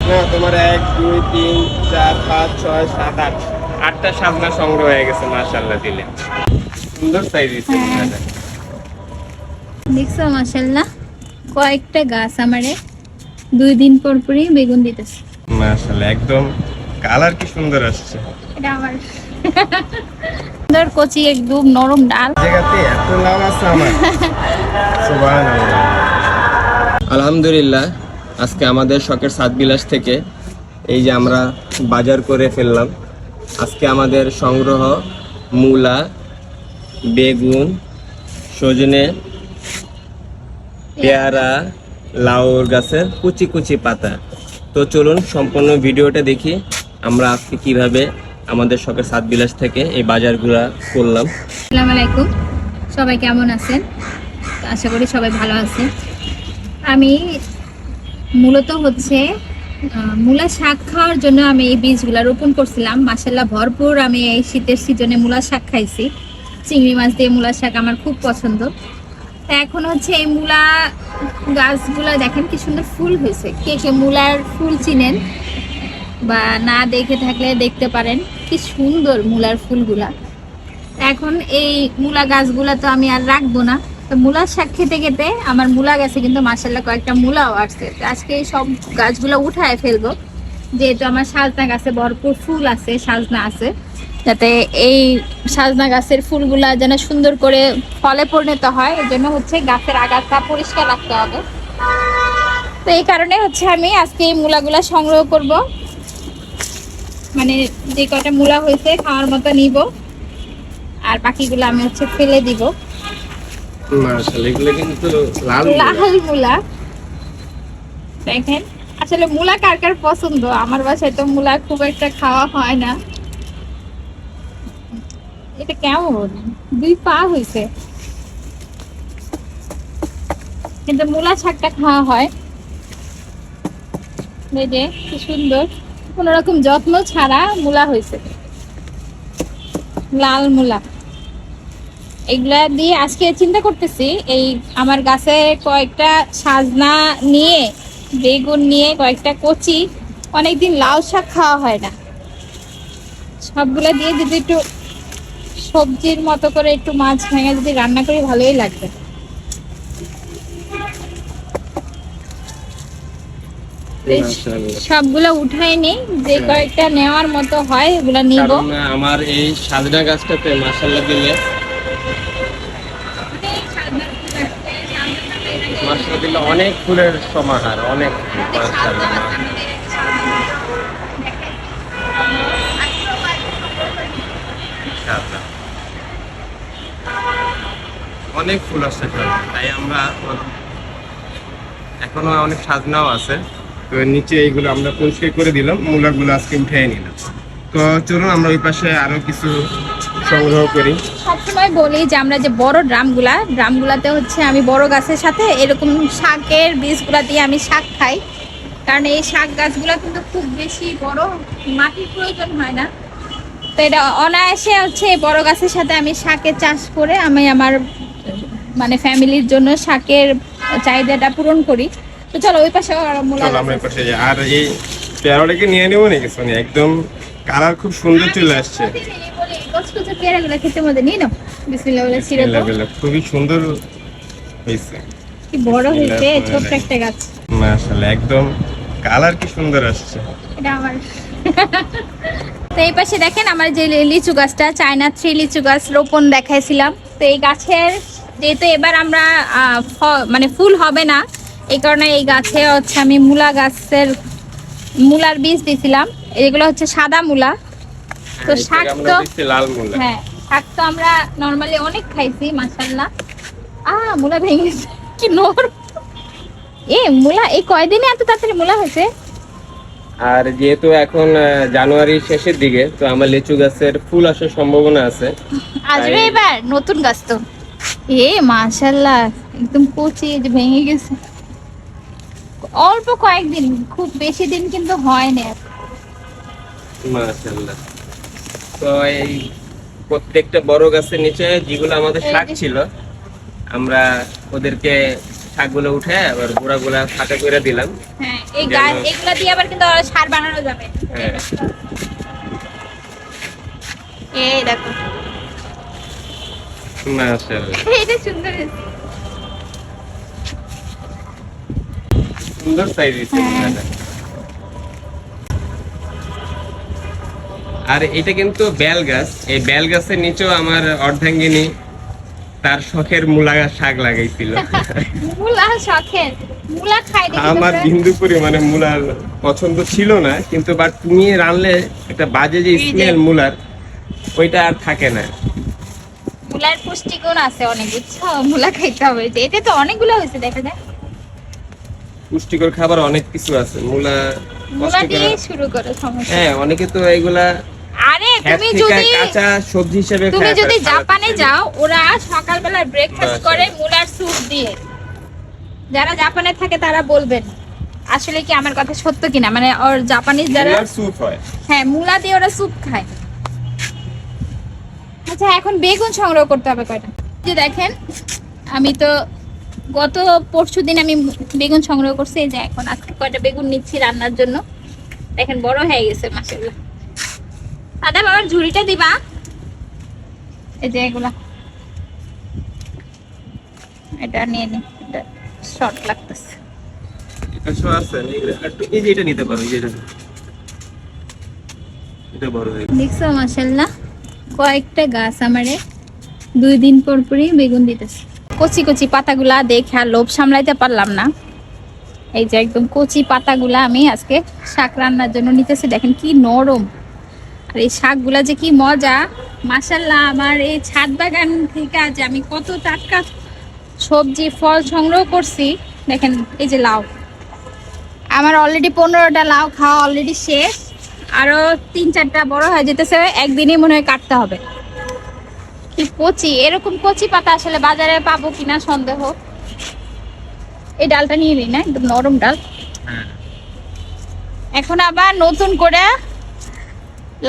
না তোমার 1 2 3 4 5 6 7 8 আটটা সাজনা সংগ্রহ হয়ে গেছে মাশাআল্লাহ দিলে সুন্দর সাইজ দিছে এটা দেখছো মাশাআল্লাহ কয়েকটা গাছ আমারে 2 দিন পর পরই বেগুন দিতেছে মাশাআল্লাহ একদম কালার কি সুন্দর আসছে এটা আমার সুন্দর কচি একদম নরম ডাল জায়গাতে এত লাভ আছে আমার সুবহানাল্লাহ আলহামদুলিল্লাহ আজকে আমাদের শখের সাত বিলাস থেকে এই যে আমরা বাজার করে ফেললাম আজকে আমাদের সংগ্রহ মূলা বেগুন সজনে পেয়ারা লাউর গাছের কুচি কুচি পাতা তো চলুন সম্পূর্ণ ভিডিওটা দেখি আমরা আজকে কিভাবে আমাদের শখের সাত বিলাস থেকে এই বাজারগুলো করলাম। আসসালামু আলাইকুম, সবাই কেমন আছেন? আশা করি সবাই ভালো আছেন। আমি মূলত হচ্ছে মূলা শাক খাওয়ার জন্য আমি এই বীজগুলো রোপণ করছিলাম। মাশাআল্লাহ ভরপুর আমি এই শীতের সিজনে মূলা শাক খাইছি। চিংড়ি মাছ দিয়ে মূলা শাক আমার খুব পছন্দ। তা এখন হচ্ছে এই মূলা গাছগুলো দেখেন কি সুন্দর ফুল হয়েছে। কে কে মূলার ফুল চিনেন বা না দেখে থাকলে দেখতে পারেন, কি সুন্দর মূলার ফুলগুলা। এখন এই মূলা গাছগুলা তো আমি আর রাখবো না, তো মূলার শাক খেতে খেতে আমার মূলা গাছে কিন্তু মাশাআল্লাহ কয়েকটা মূলাও আসছে। আজকে এই সব গাছগুলো উঠায় ফেলবো, যেহেতু আমার সাজনা গাছে ভরপুর ফুল আছে, সাজনা আছে, যাতে এই সাজনা গাছের ফুলগুলা যেন সুন্দর করে ফলে পরিণত হয়। এর জন্য হচ্ছে গাছের আগাছা পরিষ্কার রাখতে হবে। তো এই কারণে হচ্ছে আমি আজকে এই মূলাগুলা সংগ্রহ করব, মানে যে কটা মূলা হয়েছে খাওয়ার মতো নিব, আর বাকিগুলো আমি হচ্ছে ফেলে দিব। মাশাআল্লাহ এগুলো কিন্তু লাল মূলা দেখেন, আসলে মূলা কার কার পছন্দ? আমার বাসায় তো মূলা খুব একটা খাওয়া হয় না। এটা কেমন 2 পা হয়েছে, কিন্তু মূলা শাকটা খাওয়া হয়। এই যে কি সুন্দর, কোন রকম যত্ন ছাড়া মূলা হয়েছে, লাল মূলা। এগুলা দিয়ে আজকে চিন্তা করতেছি এই আমার গাছে কয়েকটা সাজনা নিয়ে, বেগুন নিয়ে, কয়েকটা কচি, অনেকদিন লাউ শাক খাওয়া হয় না, সবগুলা দিয়ে যদি একটু সবজির মতো করে একটু মাছ ভেঙে যদি রান্না করি ভালোই লাগবে। সবগুলো উঠাই নেই, যে কয়েকটা নেওয়ার মতো হয় ওগুলা নিব। আমার এই সাজনা গাছটাতে মাশাআল্লাহ দিলে মাশাআল্লাহ দিলে অনেক ফুলের সমাহার, অনেক মাশাআল্লাহ অনেক ফুল আসছে, তাই আমরা এখনো অনেক সাজনাও আছে। তো নিচে এইগুলো আমরা পরিষ্কার করে দিলাম, মূলাগুলো আজকে উঠে নিলাম। তো চলুন আমরা ওই পাশে আরো কিছু সংগ্রহ করি। সবসময় বলি যে আমরা যে বড় ড্রামগুলাতে হচ্ছে আমি বড় গাছের সাথে এরকম শাকের বীজগুলা দিয়ে আমি শাক খাই, কারণ এই শাক গাছগুলা কিন্তু খুব বেশি বড় মাটির প্রয়োজন হয় না। তো এটা অনায়াসে হচ্ছে বড় গাছের সাথে আমি শাকের চাষ করে আমি আমার মানে ফ্যামিলির জন্য শাকের চাহিদাটা পূরণ করি। তো চলো ওই পাশে আর এই পেয়ারাটাকে নিয়ে নেবো নাকি সোনি? একদম কালার খুব সুন্দর চলে আসছে, খেতে মধ্যে নিয়ে নাও। বিসমিল্লাহ, খুবই সুন্দর হয়েছে, কি বড় হয়েছে, ছোট্ট একটা গাছ। মাশাআল্লাহ একদম কালার কি সুন্দর আসছে। এটা আমার তো এই পাশে দেখেন আমার যে লিচু গাছটা, চায়না 3 লিচু গাছ রোপণ দেখাইছিলাম। তো এই গাছের যেহেতু এবার আমরা মানে ফুল হবে না, এই কারণে এই গাছে হচ্ছে আমি মূলার বীজ দিয়েছিলাম। এগুলো হচ্ছে সাদা মূলা। তো শাক তো লাল মূলা, হ্যাঁ শাক তো আমরা নরমালি অনেক খাইছি মাশাআল্লাহ। মূলা ভেঙে গেছে, কি নর মূলা এই কয়দিনে এত তাড়াতাড়ি মূলা হয়েছে। আর যেহেতু এখন জানুয়ারির শেষের দিকে, তো আমার লিচু গাছের ফুল আসার সম্ভাবনা আছে। আসবে এবার নতুন গাছ তো। মাশাআল্লাহ একদম কচি, যে ভেঙে গেছে অল্প কয়েকদিন, খুব বেশি দিন কিন্তু হয় না। মাশাআল্লাহ। তো এই প্রত্যেকটা বড় গাছের নিচে যেগুলো আমাদের শাক ছিল, আমরা ওদেরকে শাকগুলো উঠে আবার গোড়াগুলা ফাঁকা করে দিলাম। হ্যাঁ, এই গাছ এগুলা দিয়ে আবার কিন্তু সার বানানো যাবে। হ্যাঁ, এই দেখো মাশাআল্লাহ এটা সুন্দর হয়েছে। সুন্দর সাইজ হয়েছে। আর এটা কিন্তু বেল গাছ, এই বেল গাছের নিচেও আমার অর্ধাঙ্গিনী তার শখের মূলা শাক লাগাইছিল। মূলা শখের মূলা খাই দেখি আমার বিন্দু পরিমাণে মূলার পছন্দ ছিল না, কিন্তু বাট তুমি রানলে একটা বাজে যে স্মেল মূলার, ওইটা আর থাকে না। মূলার পুষ্টিগুণ আছে অনেক, বুঝছো? মূলা খাইতে হবে। যে এটা তো অনেকগুলো হয়েছে, দেখা যায়। পুষ্টিকর খাবার অনেক কিছু আছে, মূলা মূলা দিয়ে শুরু করো, সমস্যা। হ্যাঁ, অনেকে তো এগুলা আরে তুমি যদি কাঁচা সবজি হিসেবে তুমি খায়, যদি সালাদ জাপানে হিসেবে। যাও, ওরা সকালবেলা ব্রেকফাস্ট করে মূলার স্যুপ দিয়ে। যারা জাপানে থাকে তারা বলবেন আসলে কি আমার কথা সত্য কিনা, মানে ওর জাপানিজ যারা, মূলার স্যুপ হয়। হ্যাঁ, মূলা দিয়ে ওরা স্যুপ খায়। আচ্ছা, এখন বেগুন সংগ্রহ করতে হবে কয়টা। যে দেখেন, আমি তো গত পরশুদিন আমি বেগুন সংগ্রহ করছি। এই যে এখন আজকে কয়টা বেগুন নিচ্ছি রান্নার জন্য। দেখেন বড় হয়ে গেছে মাশাআল্লাহ। দাদা বাবার ঝুড়িটা দিবা। এই যে এগুলা, এটা নিয়ে নি, এটা শর্ট লাগতেছে। এটা শো আছে একটু, এই যে এটা নিতে পারো, এই যে এটা বড় হয়ে গেছে। দেখছো মাশাআল্লাহ, কয়েকটা গাছ আমারে 2 দিন পর পরই বেগুন দিতেছে। কচি কচি পাতাগুলা দেখে আর লোভ সামলাইতে পারলাম না। এই যে একদম কচি পাতাগুলা আমি আজকে শাক রান্নার জন্য নিতেছি। দেখেন কি নরম, আর এই শাকগুলা যে কি মজা মাশাআল্লাহ। আমার এই ছাদ বাগান থেকে আজ আমি কত টাটকা সবজি ফল সংগ্রহ করছি। দেখেন এই যে লাউ, আমার অলরেডি 15টা লাউ খাওয়া অলরেডি শেষ। আরো 3-4টা বড় হয়ে যেতেছে, একদিনই মনে হয় কাটতে হবে। কি কচি, এরকম কচি পাতা আসলে বাজারে পাবো কিনা সন্দেহ। এই ডালটা নিয়ে নিই না, একদম নরম ডাল। এখন আবার নতুন করে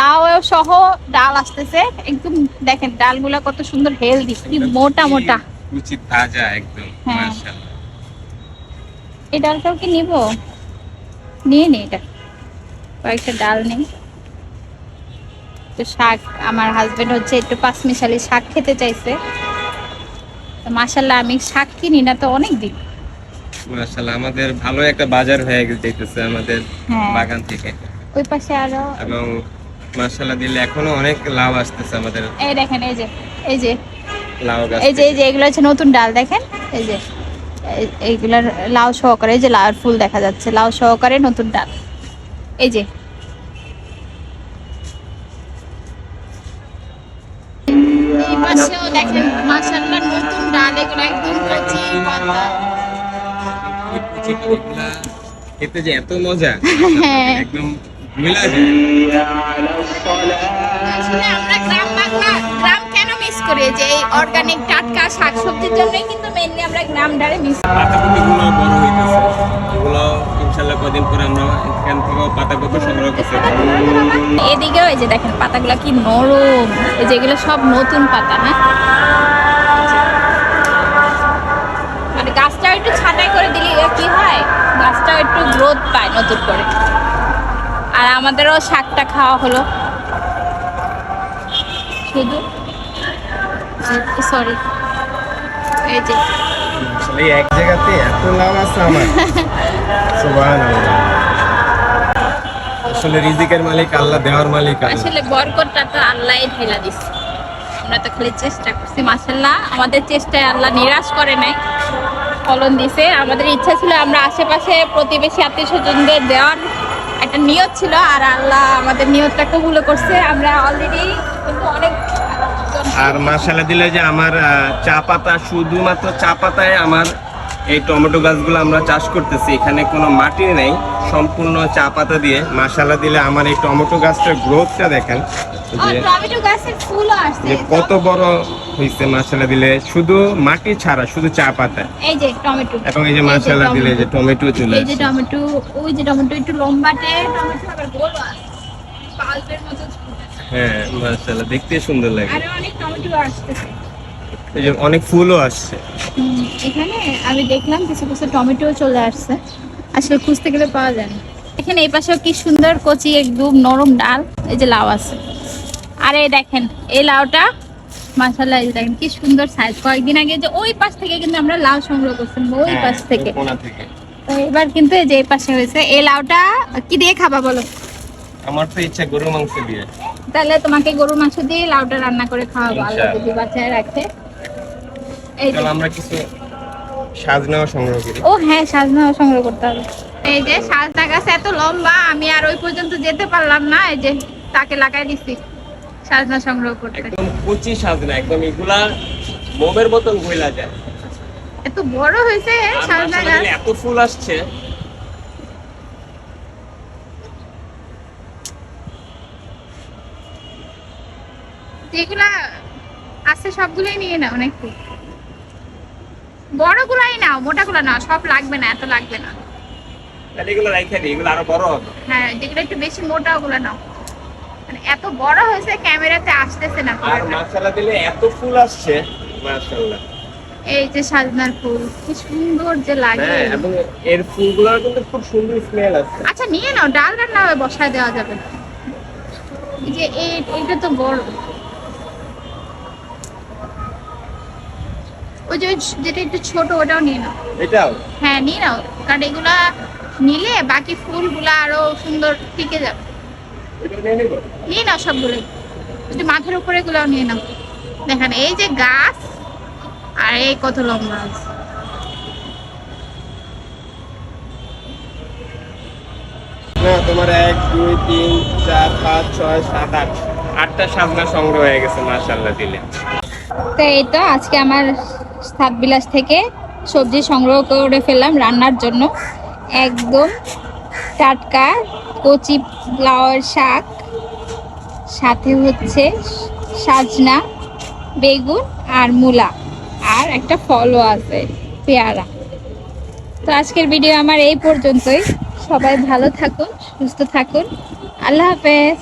লাউ সহ ডাল আসতেছে। একদম দেখেন ডালগুলা কত সুন্দর হেলদি, কি মোটা মোটা, কুচি তাজা একদম। হ্যাঁ। মাশাআল্লাহ, এই ডালটাও কি নিব? নিয়ে নি, এটা কয়েকটা ডাল নেই। তো শাক, আমার হাজবেন্ড হচ্ছে একটু পাঁচমিশালি শাক খেতে চাইছে। তো মাশাআল্লাহ আমি শাক কিনি না তো অনেক দিন। মাশাআল্লাহ, আমাদের ভালো একটা বাজার হয়ে যাইতেছে আমাদের হ্যাঁ। বাগান থেকে। ওই পাশে আরো, এবং মাশাআল্লাহ দিলে এখনো অনেক লাউ আসতেছে আমাদের এই দেখেন, এই যে এই যে লাউ গাছ এই যে থেকে। এই যে এগুলো হচ্ছে নতুন ডাল। দেখেন এই যে এইগুলার লাউ সহকারে, এই যে লাউর ফুল দেখা যাচ্ছে, লাউ সহকারে নতুন ডাল। এই যে এই পাশেও দেখেন মাশাআল্লাহ নতুন ডাল, এগুলো একদম কচি পাতা। এই কুচি পাতাগুলা খেতে যে এত মজা, হ্যাঁ। একদম মিলা যায়। আসলে আমরা গ্রাম কেন মিস করি, যে এই অর্গানিক টাটকা শাকসবজির জন্যই কিন্তু মেইনলি আমরা গ্রামটারে মিস করি। পাতাকপিগুলো বড় হইতেছে, এগুলো ইনশাআল্লাহ কদিন পরে আমরা এখান থেকেও পাতাকপি সংগ্রহ করতে পারবো। এদিকেও এই যে দেখেন পাতাগুলা কি নরম, এই যে এগুলো সব নতুন পাতা। হ্যাঁ, মানে গাছটা একটু ছাঁটাই করে দিলে কি হয়, গাছটা একটু গ্রোথ পায় নতুন করে। আর আমাদেরও শাকটা খাওয়া হলো। শুধু সরি, এই যে আসলে এক জায়গাতে এত লাভ আছে আমার, সুবহানাল্লাহ। আসলে রিজিকের মালিক আল্লাহ, দেওয়ার মালিক আল্লাহ। আসলে বরকতটা তো আল্লাহই ঢেলা দিচ্ছে, আমরা তো খালি চেষ্টা করছি। মাশাআল্লাহ আমাদের চেষ্টায় আল্লাহ নিরাশ করে নাই, ফলন দিছে। আমাদের ইচ্ছা ছিল আমরা আশেপাশে প্রতিবেশী আত্মীয়স্বজনদের দেওয়ার একটা নিয়ত ছিল, আর আল্লাহ আমাদের নিয়তটা কবুল করছে। আমরা অলরেডি কিন্তু অনেক, আর মাশাআল্লাহ দিলে যে আমার চা পাতা, শুধুমাত্র চা পাতায় আমার এই টমেটো গাছগুলো আমরা চাষ করতেছি, এখানে কোনো মাটি নেই, সম্পূর্ণ চা পাতা দিয়ে। মাশাআল্লাহ দিলে আমার এই টমেটো গাছটার গ্রোথটা দেখেন যে টমেটো গাছের ফুলও আসছে, যে কত বড় হয়েছে। মাশাআল্লাহ দিলে শুধু মাটি ছাড়া, শুধু চা পাতা। এই যে টমেটো, এবং এই যে মাশাআল্লাহ দিলে যে টমেটো চলে এই যে আসছে। টমেটো, ওই যে টমেটো একটু লম্বাটে টমেটো, আবার গোলও আছে, পাল্পের মতো ঝুলতেছে। হ্যাঁ মাশাআল্লাহ, দেখতে সুন্দর লাগে। আরো অনেক টমেটো আসতেছে। এই যে অনেক ফুলও আসছে। এখানে আমি দেখলাম কিছু কিছু টমেটো চলে আসছে, আসলে খুঁজতে গেলে পাওয়া যায় না। এখানে এই পাশেও কি সুন্দর কচি একদম নরম ডাল, এই যে লাউ আছে। আর এই দেখেন এই লাউটা মাশাআল্লাহ, এই দেখেন কি সুন্দর সাইজ। কয়েকদিন আগে যে ওই পাশ থেকে কিন্তু আমরা লাউ সংগ্রহ করছিলাম, ওই হ্যাঁ, পাশ থেকে। কোণা থেকে। তো এবার কিন্তু এই যে এই পাশে হয়েছে। এই লাউটা কি দিয়ে খাবা বলো? আমার তো ইচ্ছা গরু মাংস দিয়ে। তাহলে তোমাকে গরুর মাংস দিয়ে লাউটা রান্না করে খাওয়াবো, আল্লাহ যদি বাঁচায় রাখে। এই যে চলো আমরা কিছু সাজনাও সংগ্রহ করি। ও হ্যাঁ, সাজনাও সংগ্রহ করতে হবে। এই যে সাজনা গাছ এত লম্বা, আমি আর ওই পর্যন্ত যেতে পারলাম না, এই যে তাকে লাগাই দিছি সাজনা সংগ্রহ করতে। একদম কচি সাজনা, একদম এগুলা মোমের মতন গইলা যায়। এত বড় হয়েছে আর সাজনা মাশাআল্লাহ গাছ। এত ফুল আসছে। যেগুলা আছে সবগুলোই নিয়ে নাও নাকি? বড়গুলাই নাও, মোটাগুলো নাও, সব লাগবে না, এত লাগবে না। তাহলে এগুলো রাইখা দিই, এগুলো আরো বড় হবে। হ্যাঁ, যেগুলো একটু বেশি মোটা ওগুলো নাও। মানে এত বড় হয়েছে ক্যামেরাতে আসতেছে না আর পুরোটা। মাশাআল্লাহ দিলে এত ফুল আসছে মাশাআল্লাহ। এই যে সাজনার ফুল কি সুন্দর যে লাগে। হ্যাঁ, এবং এর ফুলগুলোর কিন্তু খুব সুন্দর স্মেল আছে। আচ্ছা নিয়ে নাও, ডাল রান্না হবে, বসায় দেওয়া যাবে। এই যে এইটা তো বড়। ওই যে যেটা একটু ছোট ওটাও নিয়ে নাও। এটাও হ্যাঁ নিয়ে নাও, কারণ এগুলা নিলে বাকি ফুলগুলা আরো সুন্দর টিকে যাবে। এটা নিয়ে নিব। নিয়ে নাও সবগুলোই, একটু মাথার উপরে গুলাও নিয়ে নাও। দেখেন এই যে গাছ, আর এই কত লম্বা আছে। না, তোমার 1 2 3 4 5 6 7 8 আটটা সাজনা সংগ্রহ হয়ে গেছে মাশাআল্লাহ দিলে। তো এই তো আজকে আমার সাত বিলাস থেকে সবজি সংগ্রহ করে ফেললাম রান্নার জন্য। একদম টাটকা কচি লাউয়ের শাক, সাথে হচ্ছে সাজনা, বেগুন আর মূলা, আর একটা ফলও আছে পেয়ারা। তো আজকের ভিডিও আমার এই পর্যন্তই। সবাই ভালো থাকুন, সুস্থ থাকুন, আল্লাহ হাফেজ।